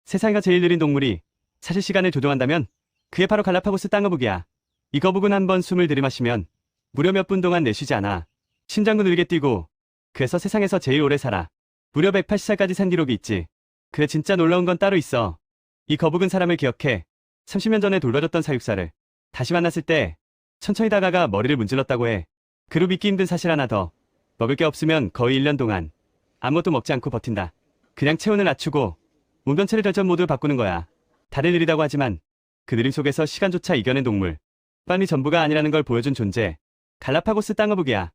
세상에서 제일 느린 동물이 사실 시간을 조종한다면 그게 바로 갈라파고스 땅거북이야. 이 거북은 한번 숨을 들이마시면 무려 몇 분 동안 내쉬지 않아. 심장도 느리게 뛰고 그래서 세상에서 제일 오래 살아. 무려 180살까지 산 기록이 있지. 그래 진짜 놀라운 건 따로 있어. 이 거북은 사람을 기억해. 30년 전에 돌봐줬던 사육사를 다시 만났을 때 천천히 다가가 머리를 문질렀다고 해. 그리고 믿기 힘든 사실 하나 더. 먹을 게 없으면 거의 1년 동안 아무것도 먹지 않고 버틴다. 그냥 체온을 낮추고 몸 전체를 절전 모드로 바꾸는 거야. 다들 느리다고 하지만 그 느림 속에서 시간조차 이겨낸 동물. 빨리 전부가 아니라는 걸 보여준 존재. 갈라파고스 땅거북이야.